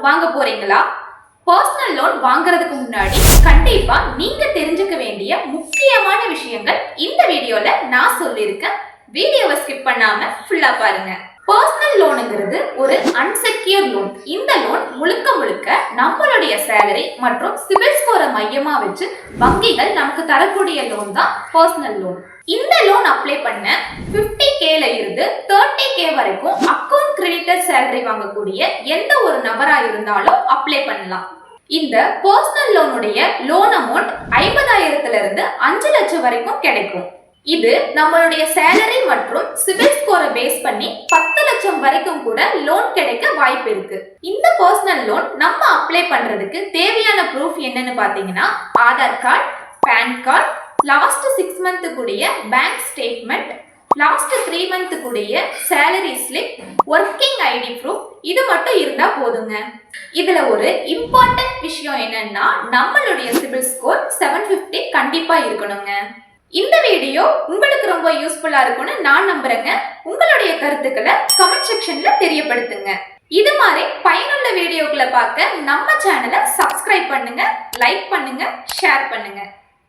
வாங்க போறீங்களா? Personal loan வாங்குறதுக்கு முன்னாடி கண்டிப்பா நீங்க தெரிஞ்சுக்க வேண்டிய முக்கியமான விஷயங்கள் இந்த வீடியோல நான் சொல்லியிருக்கேன். வீடியோவை ஸ்கிப் பண்ணாம ஃபுல்லா பாருங்க. பர்சனல் லோனுங்கிறது ஒரு அன்செக்யூர் லோன். இந்த லோன் முழுக்க முழுக்க நம்மளுடைய சேலரி மற்றும் சிபில் ஸ்கோரை மையமா வச்சு வங்கிகள் நமக்கு தரக்கூடிய லோன் தான் பர்சனல் லோன். இந்த லோன் அப்ளை பண்ண 50Kல இருந்து 30K வரைக்கும் அக்கவுண்ட் கிரெடிட்டர் சேலரி வாங்கக்கூடிய எந்த ஒரு நபரா இருந்தாலும் அப்ளை பண்ணலாம். இந்த பர்சனல் லோனுடைய லோன் அமௌண்ட் 50,000ல இருந்து 5 லட்சம் வரைக்கும் கிடைக்கும். இது நம்மளுடைய சேலரி மற்றும் சிபில் ஸ்கோரை பேஸ் பண்ணி 10 லட்சம் வரைக்கும் கூட லோன் கிடைக்க வாய்ப்பு இருக்கு. இந்த பர்சனல் லோன் நம்ம அப்ளை பண்றதுக்கு தேவையான ப்ரூஃப் என்னன்னு பாத்தீங்கன்னா Aadhaar card, PAN card, last 6 month கூடிய பேங்க் ஸ்டேட்மெண்ட், லாஸ்ட் 3 மந்த் கூடிய salary slip, working ID proof இது மட்டும் இருந்தா போதுங்க. இதுல ஒரு இம்பார்ட்டன்ட் விஷயம் என்னன்னா நம்மளுடைய சிபில் ஸ்கோர் 750 கண்டிப்பா இருக்கணுங்க. இந்த வீடியோ உங்களுக்கு ரொம்ப யூஸ்ஃபுல்லா இருக்கும்னு நான் நம்புறேங்க. உங்களுடைய கருத்துக்களை கமெண்ட் செக்ஷன்ல தெரியப்படுத்துங்க. இது மாதிரி பயனுள்ள வீடியோக்களை பார்க்க நம்ம சேனலை சப்ஸ்கிரைப் பண்ணுங்க, லைக் பண்ணுங்க, ஷேர் பண்ணுங்க.